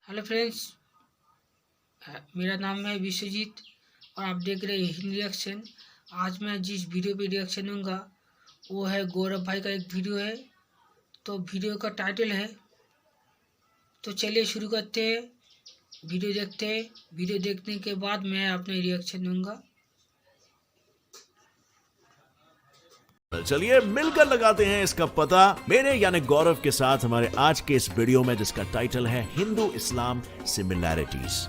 Hello friends, मेरा नाम है विश्वजीत और आप देख रहे हैं हिंदी रिएक्शन। आज मैं जिस वीडियो पे रिएक्शन दूंगा वो है गौरव भाई का एक वीडियो है। तो वीडियो का टाइटल है, तो चलिए शुरू करते हैं, वीडियो देखते हैं। वीडियो देखने के बाद मैं अपने रिएक्शन दूंगा। चलिए मिलकर लगाते हैं इसका पता मेरे यानी गौरव के साथ हमारे आज के इस वीडियो में, जिसका टाइटल है हिंदू इस्लाम सिमिलैरिटीज।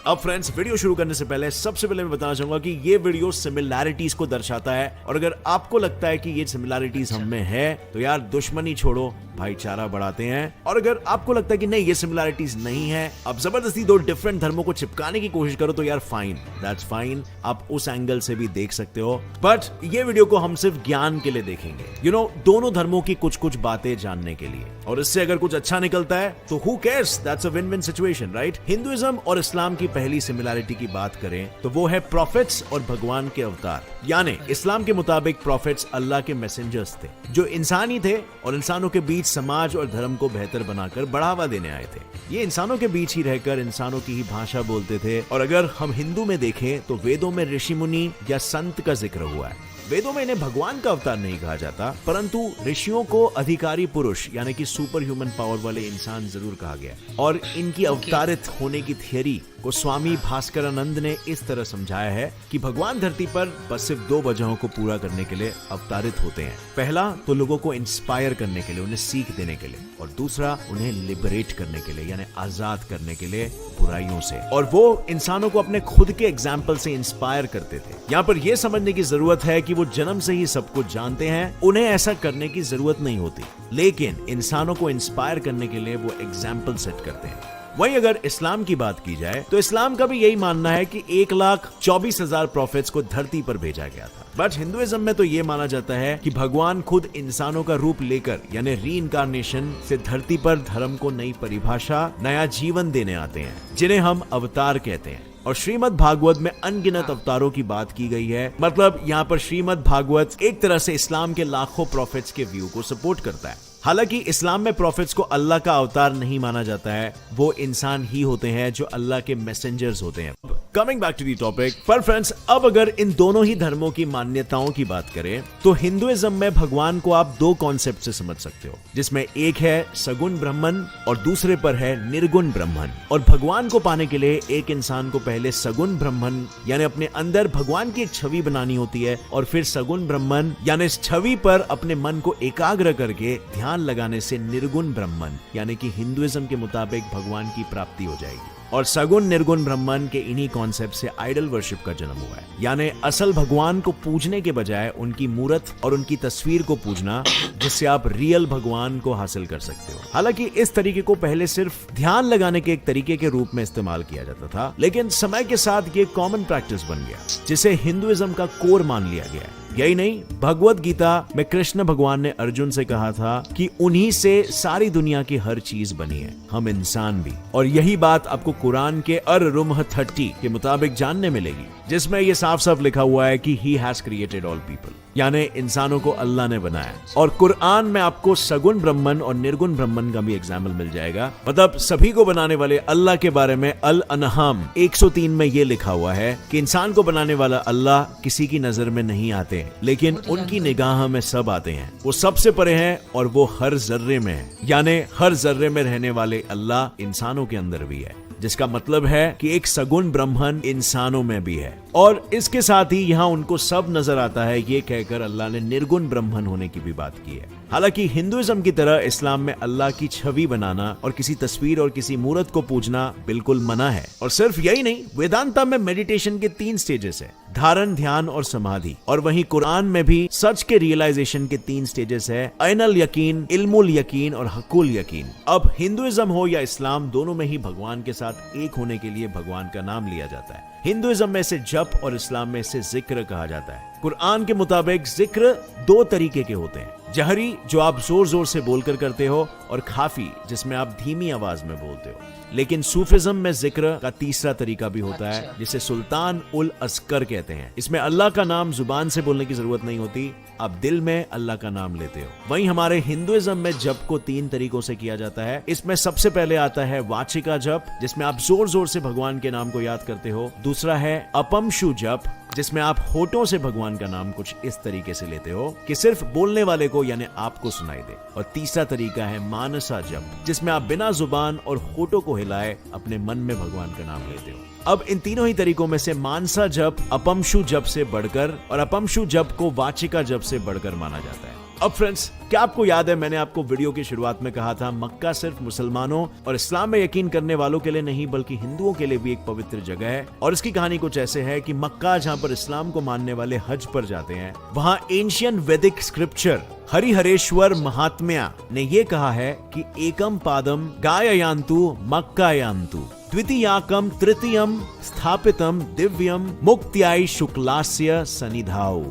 अब फ्रेंड्स, वीडियो शुरू करने से पहले सबसे पहले मैं बताना चाहूंगा कि ये वीडियो सिमिलैरिटीज को दर्शाता है, और अगर आपको लगता है कि ये सिमिलैरिटीज हम में है तो यार दुश्मनी छोड़ो, भाईचारा बढ़ाते हैं। और अगर आपको लगता है कि नहीं ये सिमिलैरिटीज नहीं है, अब जबरदस्ती दो डिफरेंट धर्मों को चिपकाने की कोशिश करो, तो यार फाइन, दैट्स फाइन, आप उस एंगल से भी देख सकते हो। बट ये वीडियो को हम सिर्फ ज्ञान के लिए देखेंगे, दोनों धर्मों की कुछ कुछ बातें जानने के लिए, और इससे अगर कुछ अच्छा निकलता है तो who cares, that's a win win situation, right. Hinduism और इस्लाम की पहली सिमिलैरिटी की बात करें तो वो है प्रॉफिट्स और भगवान के अवतार। यानी इस्लाम के मुताबिक प्रॉफिट्स अल्लाह के मैसेंजर्स थे जो इंसानी थे और इंसानों के बीच समाज और धर्म को बेहतर बनाकर बढ़ावा देने आए थे। ये इंसानों के बीच ही रहकर इंसानों की ही भाषा बोलते थे। और अगर हम हिंदू में देखें तो वेदों में ऋषि मुनि या संत का जिक्र हुआ है। वेदों में इन्हें भगवान का अवतार नहीं कहा जाता, परंतु ऋषियों को अधिकारी पुरुष यानी कि सुपर ह्यूमन पावर वाले इंसान जरूर कहा गया। और इनकी अवतारित होने की थियरी को स्वामी भास्करानंद ने इस तरह समझाया है कि भगवान धरती पर बस सिर्फ दो वजहों को पूरा करने के लिए अवतारित होते हैं। पहला तो लोगों को इंस्पायर करने के लिए, उन्हें सीख देने के लिए, और दूसरा उन्हें लिबरेट करने के लिए यानी आजाद करने के लिए बुराइयों से। और वो इंसानों को अपने खुद के एग्जाम्पल से इंस्पायर करते थे। यहाँ पर यह समझने की जरूरत है कि वो जन्म से ही सब कुछ जानते हैं, उन्हें ऐसा करने की जरूरत नहीं होती, लेकिन इंसानों को इंस्पायर करने के लिए वो एग्जाम्पल सेट करते हैं। वहीं अगर इस्लाम की बात की जाए तो इस्लाम का भी यही मानना है कि 1,24,000 प्रॉफिट्स को धरती पर भेजा गया था। बट हिंदुइज्म में तो ये माना जाता है कि भगवान खुद इंसानों का रूप लेकर यानी रीइंकार्नेशन से धरती पर धर्म को नई परिभाषा, नया जीवन देने आते हैं, जिन्हें हम अवतार कहते हैं। और श्रीमद् भागवत में अनगिनत अवतारों की बात की गई है। मतलब यहाँ पर श्रीमद् भागवत एक तरह से इस्लाम के लाखों प्रॉफिट्स के व्यू को सपोर्ट करता है। हालांकि इस्लाम में प्रॉफिट्स को अल्लाह का अवतार नहीं माना जाता है, वो इंसान ही होते हैं जो अल्लाह के मैसेंजर्स होते हैं। Coming back to the topic, पर फ्रेंड्स, अब अगर इन दोनों ही धर्मों की मान्यताओं की बात करें तो हिंदुइज्म में भगवान को आप दो कॉन्सेप्ट से समझ सकते हो, जिसमें एक है सगुण ब्रह्मन और दूसरे पर है निर्गुण ब्रह्मन। और भगवान को पाने के लिए एक इंसान को पहले सगुण ब्रह्मन यानी अपने अंदर भगवान की एक छवि बनानी होती है, और फिर सगुण ब्रह्मन यानी इस छवि पर अपने मन को एकाग्र करके ध्यान लगाने से निर्गुण ब्रह्मन यानी कि हिंदुइज्म के मुताबिक भगवान की प्राप्ति हो जाएगी। और सगुण निर्गुण ब्रह्मन के इन्हीं कॉन्सेप्ट से आइडल वर्शिप का जन्म हुआ है, यानी असल भगवान को पूजने के बजाय उनकी मूर्त और उनकी तस्वीर को पूजना, जिससे आप रियल भगवान को हासिल कर सकते हो। हालांकि इस तरीके को पहले सिर्फ ध्यान लगाने के एक तरीके के रूप में इस्तेमाल किया जाता था, लेकिन समय के साथ ये कॉमन प्रैक्टिस बन गया, जिसे हिंदुइज्म का कोर मान लिया गया है। यही नहीं, भगवत गीता में कृष्ण भगवान ने अर्जुन से कहा था कि उन्हीं से सारी दुनिया की हर चीज बनी है, हम इंसान भी। और यही बात आपको कुरान के अर-रुमह 30 के मुताबिक जानने मिलेगी, जिसमें यह साफ साफ लिखा हुआ है कि he has created all people, यानी इंसानों को अल्लाह ने बनाया। और कुरान में आपको सगुण ब्रह्मन और निर्गुण ब्रह्मन का भी एग्जाम्पल मिल जाएगा। मतलब सभी को बनाने वाले अल्लाह के बारे में अल-अनहाम 103 में यह लिखा हुआ है कि इंसान को बनाने वाला अल्लाह किसी की नजर में नहीं आते, लेकिन उनकी निगाह में सब आते हैं। वो सबसे परे हैं और वो हर जर्रे में है, यानी हर जर्रे में रहने वाले अल्लाह इंसानों के अंदर भी है, जिसका मतलब है कि एक सगुण ब्रह्मन इंसानों में भी है। और इसके साथ ही यहाँ उनको सब नजर आता है, ये कहकर अल्लाह ने निर्गुण ब्रह्मन होने की भी बात की है। हालांकि हिंदुइज्म की तरह इस्लाम में अल्लाह की छवि बनाना और किसी तस्वीर और किसी मूर्त को पूजना बिल्कुल मना है। और सिर्फ यही नहीं, वेदांता में मेडिटेशन के 3 स्टेजेस है, धारण, ध्यान और समाधि। और वहीं कुरान में भी सच के रियलाइजेशन के 3 स्टेजेस है, ऐनल यकीन, इल्मुल यकीन और हकुल यकीन। अब हिंदुइज्म हो या इस्लाम, दोनों में ही भगवान के साथ एक होने के लिए भगवान का नाम लिया जाता है। हिंदुइज्म में इसे जप और इस्लाम में इसे जिक्र कहा जाता है। कुरान के मुताबिक जिक्र 2 तरीके के होते हैं, जहरी जो आप जोर जोर से बोलकर करते हो, और खाफी जिसमें आप धीमी आवाज में बोलते हो। लेकिन सूफिज्म में जिक्र का तीसरा तरीका भी होता है, अच्छा। जिसे सुल्तान उल अस्कर कहते हैं। इसमें अल्लाह का नाम जुबान से बोलने की जरूरत नहीं होती, आप दिल में अल्लाह का नाम लेते हो। वहीं हमारे हिंदुइज्म में जप को 3 तरीकों से किया जाता है। इसमें सबसे पहले आता है वाचिका जप, जिसमें आप जोर जोर से भगवान के नाम को याद करते हो। दूसरा है अपमशु जप, जिसमें आप होठों से भगवान का नाम कुछ इस तरीके से लेते हो कि सिर्फ बोलने वाले को यानी आपको सुनाई दे। और तीसरा तरीका है मानसा जप, जिसमें आप बिना जुबान और होठों को हिलाए अपने मन में भगवान का नाम लेते हो। अब इन तीनों ही तरीकों में से मानसा जप अपमशु जप से बढ़कर और अपमशु जप को वाचिका जप से बढ़कर माना जाता है। अब फ्रेंड्स, क्या आपको याद है मैंने आपको वीडियो की शुरुआत में कहा था मक्का सिर्फ मुसलमानों और इस्लाम में यकीन करने वालों के लिए नहीं बल्कि हिंदुओं के लिए भी एक पवित्र जगह है। और इसकी कहानी कुछ ऐसे है कि मक्का जहां पर इस्लाम को मानने वाले हज पर जाते हैं, वहां एंशियंट वैदिक स्क्रिप्चर हरिहरेश्वर महात्म्या ने ये कहा है कि एकम पादम गाययांतु मक्कायांतु द्वितीयाकम तृतीयम स्थापितम दिव्यम मुक्त्याय शुक्लास्य सनिधाऊ।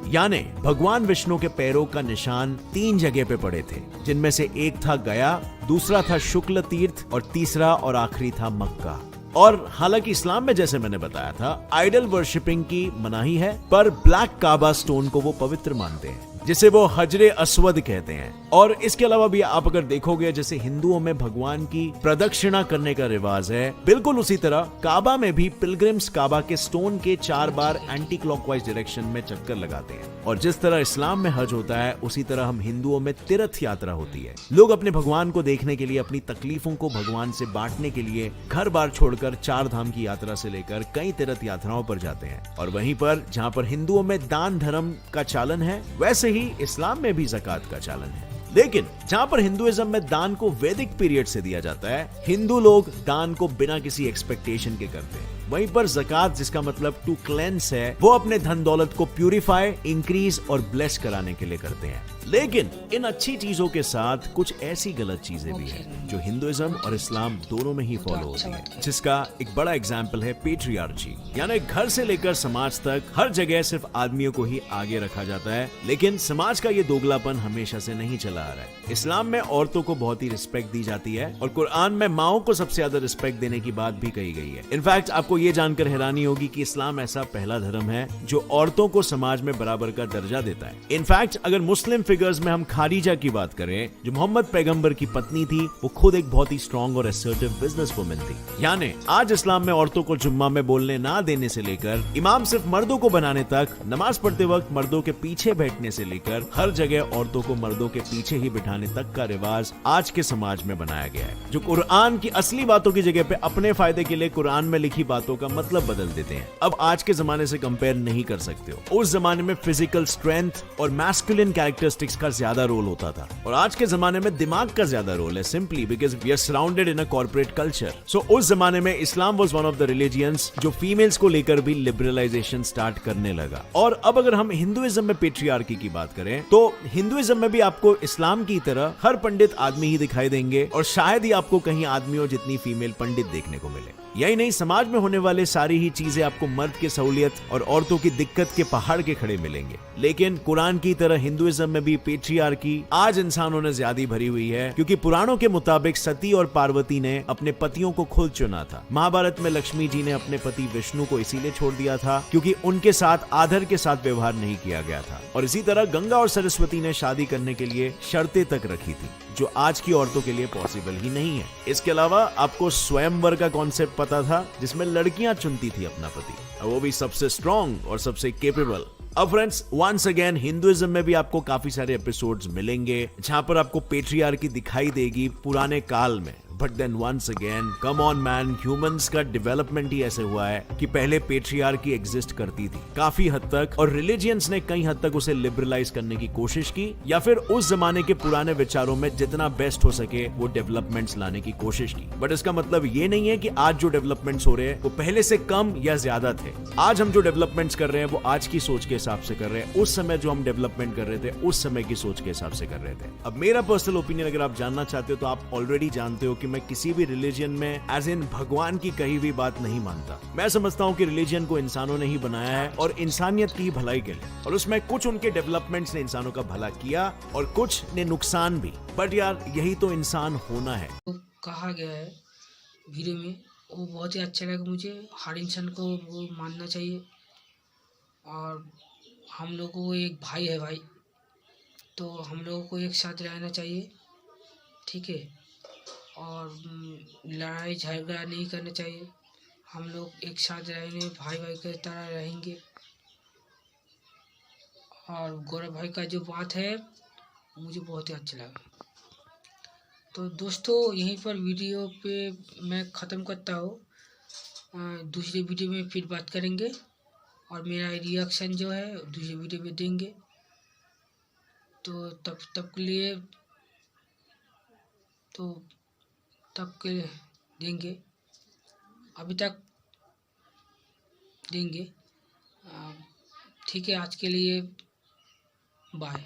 यानी भगवान विष्णु के पैरों का निशान 3 जगह पे पड़े थे, जिनमें से एक था गया, दूसरा था शुक्ल तीर्थ और तीसरा और आखिरी था मक्का। और हालांकि इस्लाम में जैसे मैंने बताया था आइडल वर्शिपिंग की मनाही है, पर ब्लैक काबा स्टोन को वो पवित्र मानते हैं, जिसे वो हजरे अस्वद कहते हैं। और इसके अलावा भी आप अगर देखोगे जैसे हिंदुओं में भगवान की प्रदक्षिणा करने का रिवाज है, बिल्कुल उसी तरह काबा में भी पिलग्रिम्स काबा के स्टोन के 4 बार एंटी क्लॉकवाइज डायरेक्शन में चक्कर लगाते हैं। और जिस तरह इस्लाम में हज होता है उसी तरह हम हिंदुओं में तीर्थ यात्रा होती है। लोग अपने भगवान को देखने के लिए, अपनी तकलीफों को भगवान से बांटने के लिए घर बार छोड़कर 4 धाम की यात्रा से लेकर कई तीर्थ यात्राओं पर जाते हैं। और वहीं पर जहाँ पर हिंदुओं में दान धर्म का चालन है, वैसे ही इस्लाम में भी ज़कात का चालन है। लेकिन जहां पर हिंदुइज्म में दान को वैदिक पीरियड से दिया जाता है, हिंदू लोग दान को बिना किसी एक्सपेक्टेशन के करते हैं। वहीं पर ज़कात, जिसका मतलब टू क्लेंस है, वो अपने धन दौलत को प्यूरिफाई, इंक्रीज और ब्लेस कराने के लिए करते हैं। लेकिन इन अच्छी चीजों के साथ कुछ ऐसी गलत चीजें भी हैं जो हिंदुइज्म और इस्लाम दोनों में ही फॉलो होती है, जिसका एक बड़ा एग्जाम्पल है पेट्रियार्ची। यानी घर से लेकर समाज तक हर जगह सिर्फ आदमियों को ही आगे रखा जाता है। लेकिन समाज का ये दोगलापन हमेशा से नहीं चला आ रहा है। इस्लाम में औरतों को बहुत ही रिस्पेक्ट दी जाती है और कुरान में माओ को सबसे ज्यादा रिस्पेक्ट देने की बात भी कही गई है। इनफैक्ट आपको ये जानकर हैरानी होगी कि इस्लाम ऐसा पहला धर्म है जो औरतों को समाज में बराबर का दर्जा देता है। इनफैक्ट अगर मुस्लिम फिगर्स में हम खारिजा की बात करें, जो मोहम्मद पैगंबर की पत्नी थी, वो खुद एक बहुत ही स्ट्रॉन्ग और असर्टिव बिजनेस वुमन थी। यानी आज इस्लाम में औरतों को जुम्मा में बोलने ना देने से लेकर इमाम सिर्फ मर्दों को बनाने तक, नमाज पढ़ते वक्त मर्दों के पीछे बैठने से लेकर हर जगह औरतों को मर्दों के पीछे ही बिठाने तक का रिवाज आज के समाज में बनाया गया है, जो कुरान की असली बातों की जगह पे अपने फायदे के लिए कुरान में लिखी बातों का मतलब बदल देते हैं। अब आज के जमाने से कंपेयर नहीं कर सकते हो। उस जमाने में फिजिकल स्ट्रेंथ और मैस्कुलिन कैरेक्टरिस्टिक्स का ज्यादा रोल होता था और आज के जमाने में दिमाग का ज्यादा रोल है, simply because we are surrounded in a corporate culture. So उस जमाने में Islam was one of the religions जो फीमेल्स को लेकर भी लिबरलाइजेशन स्टार्ट करने लगा। और अब अगर हम हिंदुइज्म में पेट्रियार्की की बात करें तो हिंदुइज्म में भी आपको इस्लाम की तरह हर पंडित आदमी ही दिखाई देंगे और शायद ही आपको कहीं आदमियों जितनी फीमेल पंडित देखने को मिले। यही नहीं, समाज में होने वाले सारी ही चीजें आपको मर्द की सहूलियत और औरतों की दिक्कत के पहाड़ के खड़े मिलेंगे। लेकिन कुरान की तरह हिंदुइज्म में भी पेट्रियार्की आज इंसानों ने ज्यादा भरी हुई है, क्योंकि पुराणों के मुताबिक सती और पार्वती ने अपने पतियों को खुद चुना था। महाभारत में लक्ष्मी जी ने अपने पति विष्णु को इसीलिए छोड़ दिया था क्योंकि उनके साथ आदर के साथ व्यवहार नहीं किया गया था। और इसी तरह गंगा और सरस्वती ने शादी करने के लिए शर्तें तक रखी थी, जो आज की औरतों के लिए पॉसिबल ही नहीं है। इसके अलावा आपको स्वयंवर का कॉन्सेप्ट पता था, जिसमें लड़कियां चुनती थी अपना पति, वो भी सबसे स्ट्रॉन्ग और सबसे केपेबल। अब फ्रेंड्स, वंस अगेन हिंदुइज्म में भी आपको काफी सारे एपिसोड्स मिलेंगे जहां पर आपको पेट्रियार्की दिखाई देगी पुराने काल में। But then once again, come on man, humans का डेवलपमेंट ही ऐसे हुआ है कि पहले पेट्रियार्की एग्जिस्ट करती थी काफी हद तक, और रिलीजियंस ने कई हद तक उसे लिबरलाइज करने की कोशिश की, या फिर उस जमाने के पुराने विचारों में जितना बेस्ट हो सके वो डेवलपमेंट्स लाने की कोशिश की। बट इसका मतलब ये नहीं है कि आज जो डेवलपमेंट्स हो रहे हैं वो पहले से कम या ज्यादा थे। आज हम जो डेवलपमेंट्स कर रहे हैं वो आज की सोच के हिसाब से कर रहे हैं, उस समय जो हम डेवलपमेंट कर रहे थे उस समय की सोच के हिसाब से कर रहे थे। अब मेरा पर्सनल ओपिनियन अगर आप जानना चाहते हो तो आप ऑलरेडी जानते हो कि मैं किसी भी रिलीजन में एज इन भगवान की कही हुई बात नहीं मानता। मैं समझता हूँ कि रिलीजन को इंसानों ने ही बनाया है और इंसानियत की भलाई के लिए, और उसमें कुछ उनके डेवलपमेंट्स ने इंसानों का भला किया और कुछ ने नुकसान भी। बट यार, यही तो इंसान होना है। तो कहा गया है वीडियो में, वो बहुत ही अच्छा लगा मुझे। हर इंसान को वो मानना चाहिए, और हम लोगों को एक भाई है भाई, तो हम लोगों को एक साथ रहना चाहिए, ठीक है। और लड़ाई झगड़ा नहीं करना चाहिए। हम लोग एक साथ रहेंगे, भाई भाई की तरह रहेंगे। और गौरव भाई का जो बात है मुझे बहुत ही अच्छा लगा। तो दोस्तों यहीं पर वीडियो पे मैं ख़त्म करता हूँ। दूसरी वीडियो में फिर बात करेंगे, और मेरा रिएक्शन जो है दूसरी वीडियो में देंगे। तो तब के लिए तो तब के देंगे, अभी तक देंगे। ठीक है, आज के लिए बाय।